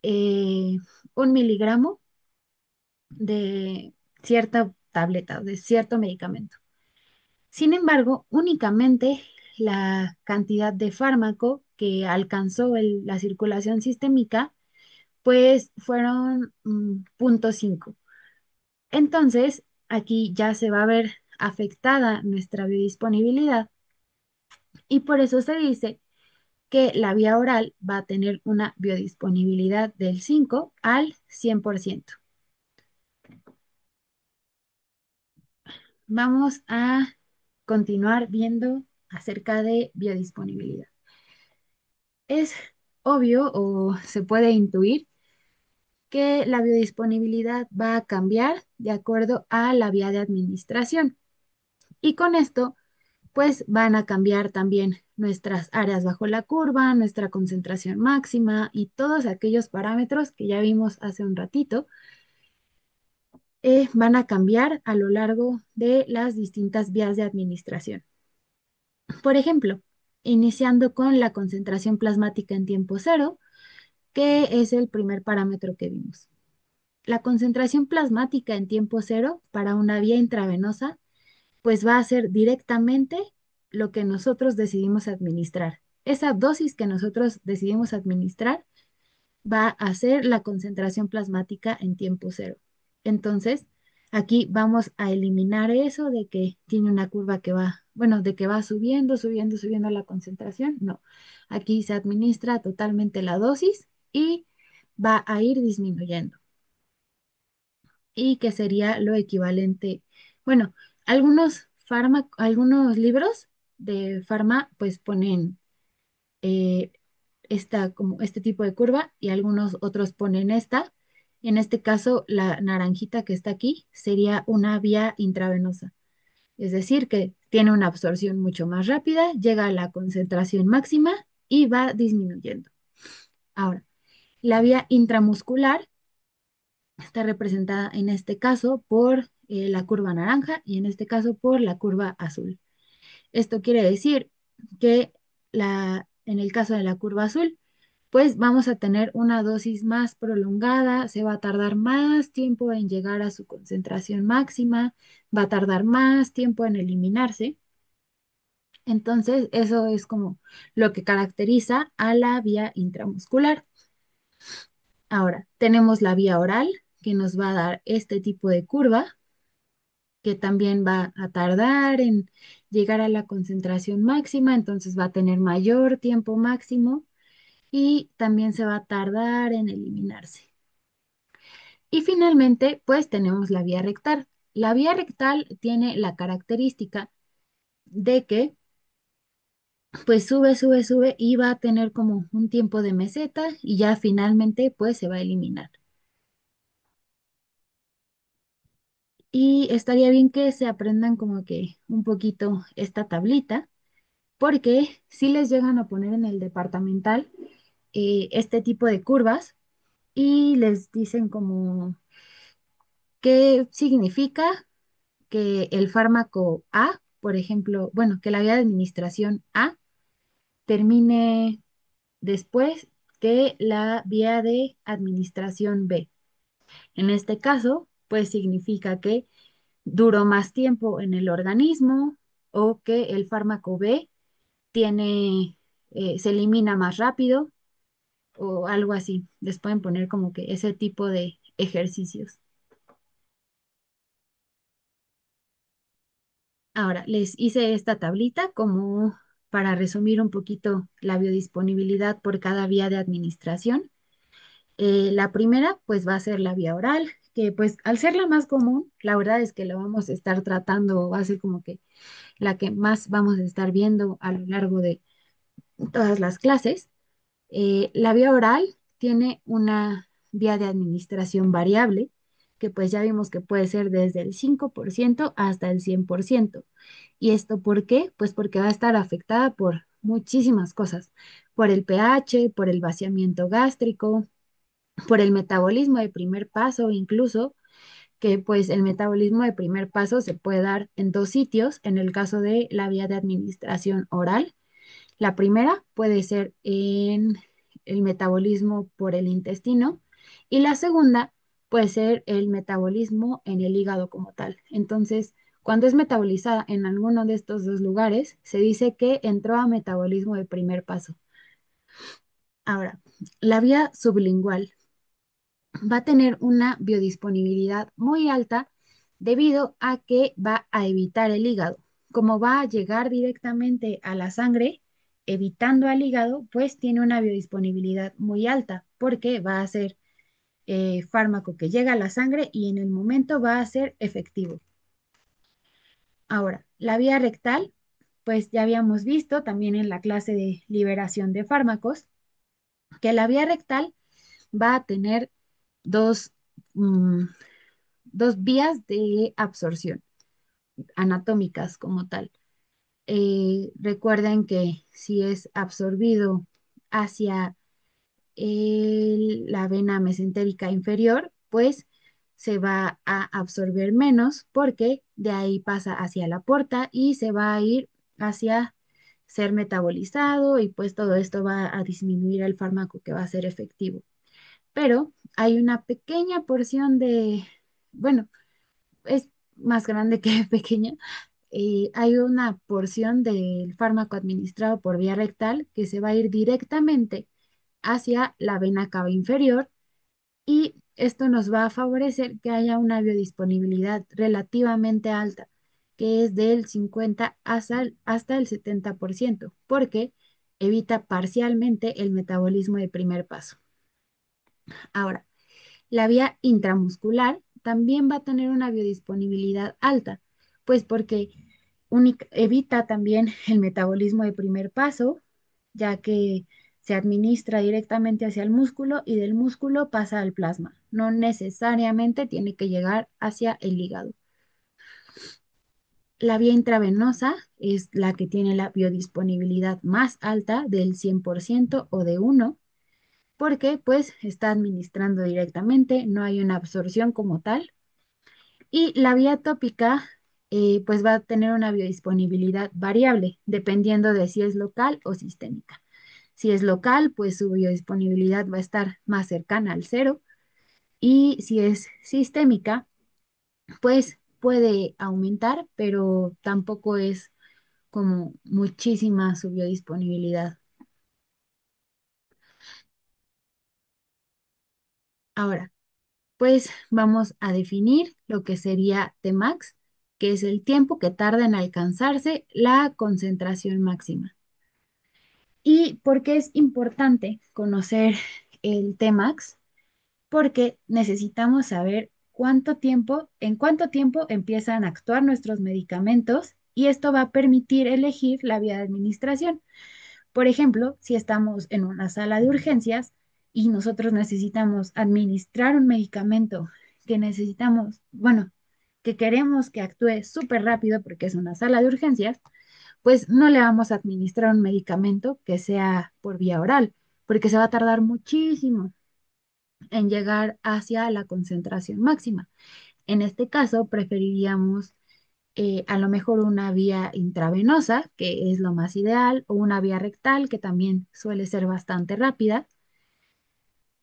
eh, 1 miligramo de cierta tableta, de cierto medicamento. Sin embargo, únicamente la cantidad de fármaco que alcanzó la circulación sistémica, pues fueron 0,5. Entonces, aquí ya se va a ver afectada nuestra biodisponibilidad y por eso se dice que la vía oral va a tener una biodisponibilidad del 5 al 100%. Vamos a continuar viendo acerca de biodisponibilidad. Es obvio o se puede intuir que la biodisponibilidad va a cambiar de acuerdo a la vía de administración. Y con esto, pues van a cambiar también nuestras áreas bajo la curva, nuestra concentración máxima y todos aquellos parámetros que ya vimos hace un ratito, van a cambiar a lo largo de las distintas vías de administración. Por ejemplo, iniciando con la concentración plasmática en tiempo cero, que es el primer parámetro que vimos. La concentración plasmática en tiempo cero para una vía intravenosa, pues va a ser directamente lo que nosotros decidimos administrar. Esa dosis que nosotros decidimos administrar va a ser la concentración plasmática en tiempo cero. Entonces, aquí vamos a eliminar eso de que tiene una curva que va, bueno, de que va subiendo, subiendo, subiendo la concentración. No, aquí se administra totalmente la dosis y va a ir disminuyendo. Y que sería lo equivalente, bueno, algunos libros de farma pues ponen eh, como este tipo de curva y algunos otros ponen esta. En este caso, la naranjita que está aquí sería una vía intravenosa, es decir, que tiene una absorción mucho más rápida, llega a la concentración máxima y va disminuyendo. Ahora, la vía intramuscular está representada en este caso por la curva naranja y en este caso por la curva azul. Esto quiere decir que en el caso de la curva azul, pues vamos a tener una dosis más prolongada, se va a tardar más tiempo en llegar a su concentración máxima, va a tardar más tiempo en eliminarse. Entonces, eso es como lo que caracteriza a la vía intramuscular. Ahora, tenemos la vía oral, que nos va a dar este tipo de curva, que también va a tardar en llegar a la concentración máxima, entonces va a tener mayor tiempo máximo y también se va a tardar en eliminarse. Y finalmente, pues tenemos la vía rectal. La vía rectal tiene la característica de que pues sube, sube, sube y va a tener como un tiempo de meseta y ya finalmente pues se va a eliminar. Y estaría bien que se aprendan como que un poquito esta tablita, porque si les llegan a poner en el departamental este tipo de curvas y les dicen como qué significa que el fármaco A, por ejemplo, bueno, que la vía de administración A termine después que la vía de administración B. En este caso, pues significa que duró más tiempo en el organismo o que el fármaco B se elimina más rápido o algo así. Les pueden poner como que ese tipo de ejercicios. Ahora, les hice esta tablita como para resumir un poquito la biodisponibilidad por cada vía de administración. La primera, pues va a ser la vía oral, que pues al ser la más común, la verdad es que la vamos a estar tratando, va a ser como que la que más vamos a estar viendo a lo largo de todas las clases. La vía oral tiene una vía de administración variable, que pues ya vimos que puede ser desde el 5% hasta el 100%. ¿Y esto por qué? Pues porque va a estar afectada por muchísimas cosas, por el pH, por el vaciamiento gástrico, por el metabolismo de primer paso, incluso que pues el metabolismo de primer paso se puede dar en dos sitios en el caso de la vía de administración oral. La primera puede ser en el metabolismo por el intestino y la segunda puede ser el metabolismo en el hígado como tal. Entonces, cuando es metabolizada en alguno de estos dos lugares, se dice que entró a metabolismo de primer paso. Ahora, la vía sublingual va a tener una biodisponibilidad muy alta debido a que va a evitar el hígado. Como va a llegar directamente a la sangre, evitando al hígado, pues tiene una biodisponibilidad muy alta porque va a ser fármaco que llega a la sangre y en el momento va a ser efectivo. Ahora, la vía rectal, pues ya habíamos visto también en la clase de liberación de fármacos que la vía rectal va a tener dos, mm, dos vías de absorción anatómicas como tal. Recuerden que si es absorbido hacia la vena mesentérica inferior, pues se va a absorber menos porque de ahí pasa hacia la porta y se va a ir hacia ser metabolizado y pues todo esto va a disminuir el fármaco que va a ser efectivo. Pero hay una pequeña porción de, bueno, es más grande que pequeña. Hay una porción del fármaco administrado por vía rectal que se va a ir directamente hacia la vena cava inferior y esto nos va a favorecer que haya una biodisponibilidad relativamente alta, que es del 50 hasta el 70%, porque evita parcialmente el metabolismo de primer paso. Ahora, la vía intramuscular también va a tener una biodisponibilidad alta, pues porque evita también el metabolismo de primer paso, ya que se administra directamente hacia el músculo y del músculo pasa al plasma. No necesariamente tiene que llegar hacia el hígado. La vía intravenosa es la que tiene la biodisponibilidad más alta del 100% o de uno porque pues está administrando directamente, no hay una absorción como tal. Y la vía tópica pues va a tener una biodisponibilidad variable, dependiendo de si es local o sistémica. Si es local, pues su biodisponibilidad va a estar más cercana al cero. Y si es sistémica, pues puede aumentar, pero tampoco es como muchísima su biodisponibilidad. Ahora, pues vamos a definir lo que sería Tmax, que es el tiempo que tarda en alcanzarse la concentración máxima. ¿Y por qué es importante conocer el Tmax? Porque necesitamos saber en cuánto tiempo empiezan a actuar nuestros medicamentos y esto va a permitir elegir la vía de administración. Por ejemplo, si estamos en una sala de urgencias y nosotros necesitamos administrar un medicamento que necesitamos, bueno, que queremos que actúe súper rápido porque es una sala de urgencias, pues no le vamos a administrar un medicamento que sea por vía oral, porque se va a tardar muchísimo en llegar hacia la concentración máxima. En este caso, preferiríamos a lo mejor una vía intravenosa, que es lo más ideal, o una vía rectal, que también suele ser bastante rápida,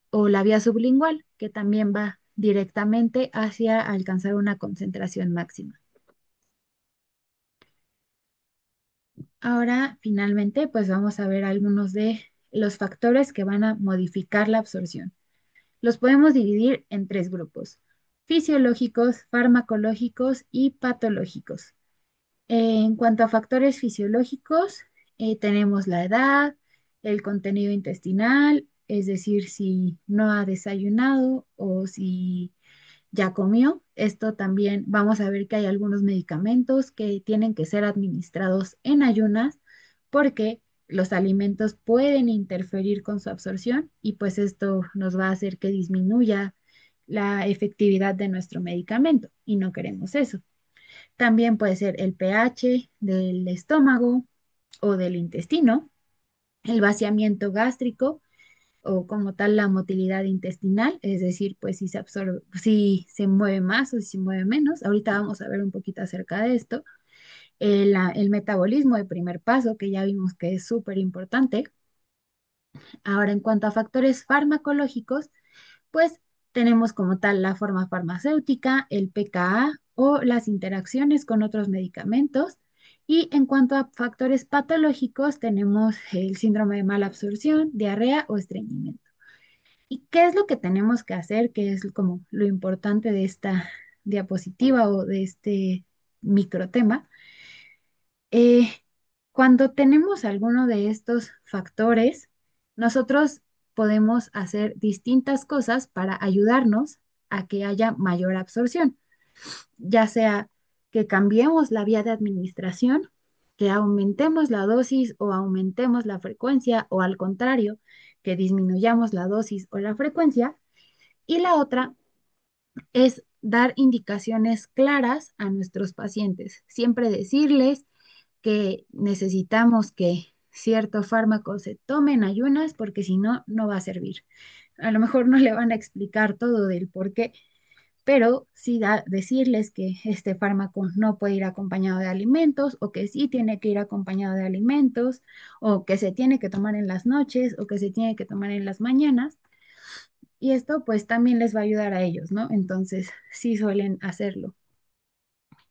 o la vía sublingual, que también va directamente hacia alcanzar una concentración máxima. Ahora, finalmente, pues vamos a ver algunos de los factores que van a modificar la absorción. Los podemos dividir en tres grupos: fisiológicos, farmacológicos y patológicos. En cuanto a factores fisiológicos, tenemos la edad, el contenido intestinal, es decir, si no ha desayunado o si ya comió. Esto también vamos a ver que hay algunos medicamentos que tienen que ser administrados en ayunas porque los alimentos pueden interferir con su absorción y pues esto nos va a hacer que disminuya la efectividad de nuestro medicamento y no queremos eso. También puede ser el pH del estómago o del intestino, el vaciamiento gástrico o como tal la motilidad intestinal, es decir, pues si se absorbe, si se mueve más o si se mueve menos. Ahorita vamos a ver un poquito acerca de esto. El metabolismo de primer paso, que ya vimos que es súper importante. Ahora, en cuanto a factores farmacológicos, pues tenemos como tal la forma farmacéutica, el pKa o las interacciones con otros medicamentos. Y en cuanto a factores patológicos, tenemos el síndrome de mala absorción, diarrea o estreñimiento. ¿Y qué es lo que tenemos que hacer? ¿Qué es como lo importante de esta diapositiva o de este microtema? Eh, Cuando tenemos alguno de estos factores, nosotros podemos hacer distintas cosas para ayudarnos a que haya mayor absorción, ya sea que cambiemos la vía de administración, que aumentemos la dosis o aumentemos la frecuencia, o al contrario, que disminuyamos la dosis o la frecuencia. Y la otra es dar indicaciones claras a nuestros pacientes, siempre decirles que necesitamos que cierto fármaco se tome en ayunas porque si no, no va a servir. A lo mejor no le van a explicar todo del por qué, pero sí decirles que este fármaco no puede ir acompañado de alimentos o que sí tiene que ir acompañado de alimentos o que se tiene que tomar en las noches o que se tiene que tomar en las mañanas. Y esto pues también les va a ayudar a ellos, ¿no? Entonces sí suelen hacerlo.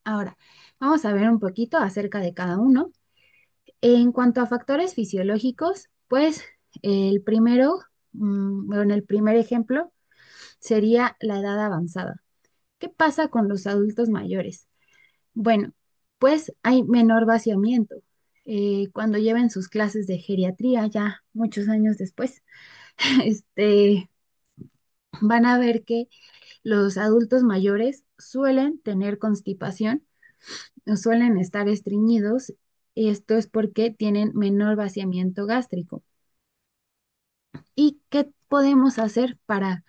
Ahora, vamos a ver un poquito acerca de cada uno. En cuanto a factores fisiológicos, pues el primero, bueno, el primer ejemplo sería la edad avanzada. ¿Qué pasa con los adultos mayores? Bueno, pues hay menor vaciamiento. Cuando lleven sus clases de geriatría, ya muchos años después, este, van a ver que los adultos mayores suelen tener constipación, suelen estar estreñidos. Esto es porque tienen menor vaciamiento gástrico. ¿Y qué podemos hacer para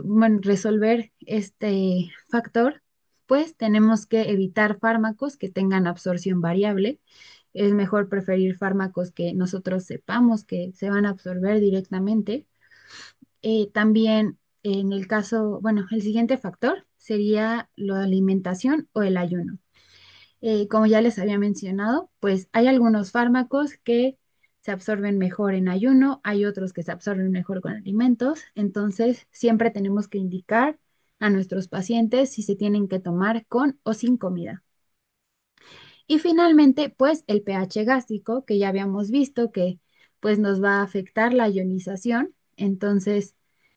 bueno, resolver este factor? Pues tenemos que evitar fármacos que tengan absorción variable. Es mejor preferir fármacos que nosotros sepamos que se van a absorber directamente. También en el caso, bueno, el siguiente factor sería la alimentación o el ayuno. Como ya les había mencionado, pues hay algunos fármacos que se absorben mejor en ayuno, hay otros que se absorben mejor con alimentos, entonces siempre tenemos que indicar a nuestros pacientes si se tienen que tomar con o sin comida. Y finalmente, pues el pH gástrico, que ya habíamos visto que pues nos va a afectar la ionización, entonces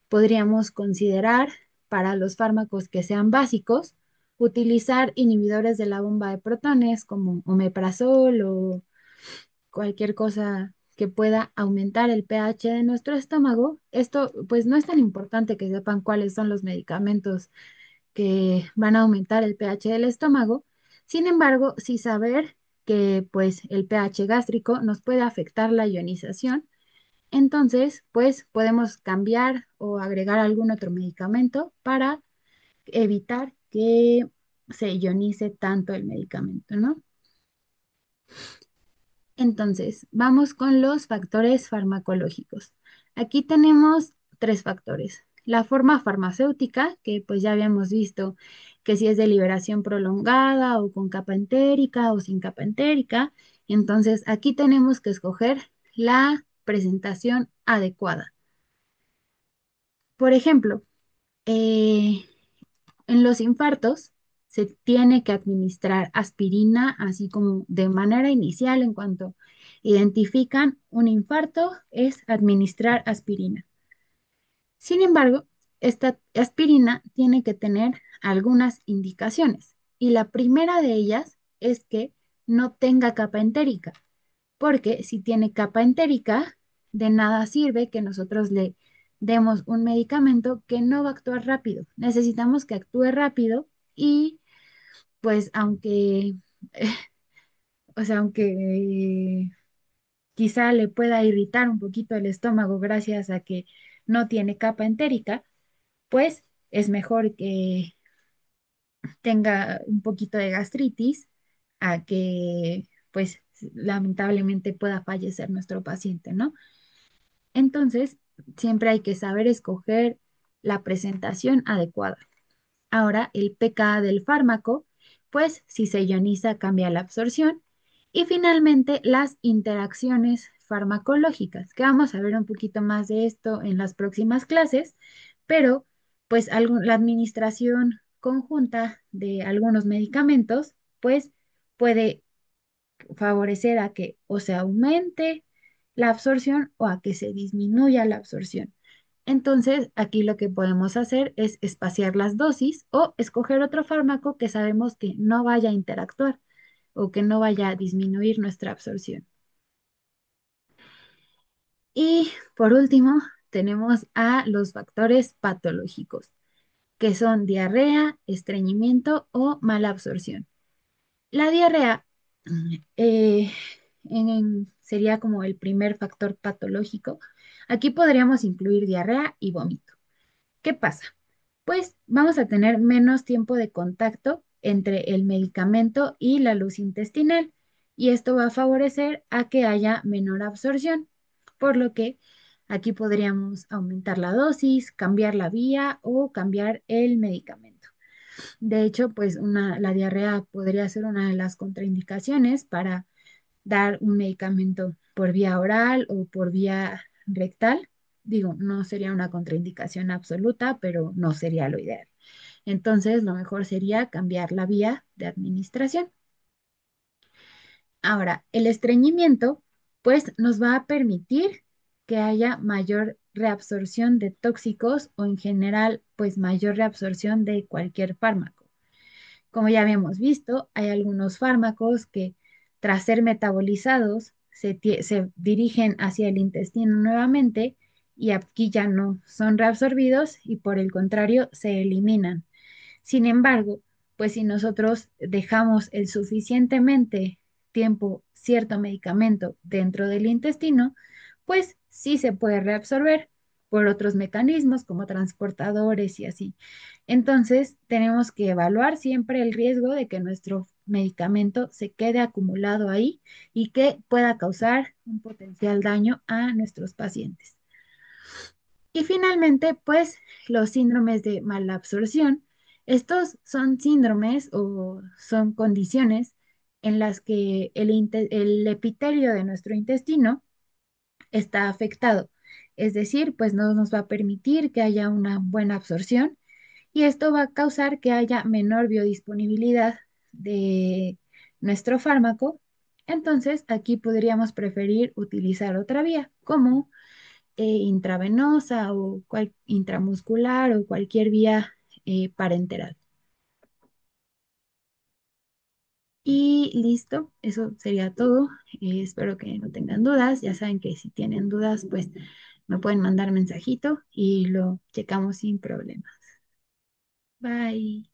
podríamos considerar para los fármacos que sean básicos, utilizar inhibidores de la bomba de protones como omeprazol o cualquier cosa que pueda aumentar el pH de nuestro estómago. Esto pues no es tan importante que sepan cuáles son los medicamentos que van a aumentar el pH del estómago. Sin embargo, sí saber que pues el pH gástrico nos puede afectar la ionización, entonces pues podemos cambiar o agregar algún otro medicamento para evitar que se ionice tanto el medicamento, ¿no? Entonces, vamos con los factores farmacológicos. Aquí tenemos tres factores. La forma farmacéutica, que pues ya habíamos visto que si es de liberación prolongada o con capa entérica o sin capa entérica. Entonces, aquí tenemos que escoger la presentación adecuada. Por ejemplo, eh, en los infartos se tiene que administrar aspirina así como de manera inicial en cuanto identifican un infarto es administrar aspirina. Sin embargo, esta aspirina tiene que tener algunas indicaciones y la primera de ellas es que no tenga capa entérica, porque si tiene capa entérica, de nada sirve que nosotros le demos un medicamento que no va a actuar rápido. Necesitamos que actúe rápido y pues aunque, o sea, aunque quizá le pueda irritar un poquito el estómago gracias a que no tiene capa entérica, pues es mejor que tenga un poquito de gastritis a que pues lamentablemente pueda fallecer nuestro paciente, ¿no? Entonces, siempre hay que saber escoger la presentación adecuada. Ahora, el pK del fármaco, pues si se ioniza cambia la absorción. Y finalmente, las interacciones farmacológicas, que vamos a ver un poquito más de esto en las próximas clases, pero pues la administración conjunta de algunos medicamentos, pues puede favorecer a que o se aumente la absorción o a que se disminuya la absorción. Entonces, aquí lo que podemos hacer es espaciar las dosis o escoger otro fármaco que sabemos que no vaya a interactuar o que no vaya a disminuir nuestra absorción. Y por último, tenemos a los factores patológicos, que son diarrea, estreñimiento o mala absorción. La diarrea eh, sería como el primer factor patológico. Aquí podríamos incluir diarrea y vómito. ¿Qué pasa? Pues vamos a tener menos tiempo de contacto entre el medicamento y la luz intestinal y esto va a favorecer a que haya menor absorción, por lo que aquí podríamos aumentar la dosis, cambiar la vía o cambiar el medicamento. De hecho, pues la diarrea podría ser una de las contraindicaciones para dar un medicamento por vía oral o por vía rectal. Digo, no sería una contraindicación absoluta, pero no sería lo ideal. Entonces, lo mejor sería cambiar la vía de administración. Ahora, el estreñimiento, pues nos va a permitir que haya mayor reabsorción de tóxicos o en general, pues mayor reabsorción de cualquier fármaco. Como ya habíamos visto, hay algunos fármacos que tras ser metabolizados se dirigen hacia el intestino nuevamente y aquí ya no son reabsorbidos y por el contrario se eliminan. Sin embargo, pues si nosotros dejamos el suficientemente tiempo cierto medicamento dentro del intestino, pues sí se puede reabsorber por otros mecanismos como transportadores y así. Entonces, tenemos que evaluar siempre el riesgo de que nuestro medicamento se quede acumulado ahí y que pueda causar un potencial daño a nuestros pacientes. Y finalmente, pues los síndromes de malabsorción. Estos son síndromes o son condiciones en las que el epitelio de nuestro intestino está afectado. Es decir, pues no nos va a permitir que haya una buena absorción y esto va a causar que haya menor biodisponibilidad de nuestro fármaco. Entonces, aquí podríamos preferir utilizar otra vía, como intravenosa o intramuscular o cualquier vía parenteral. Y listo, eso sería todo. Espero que no tengan dudas. Ya saben que si tienen dudas, pues me pueden mandar mensajito y lo checamos sin problemas. Bye.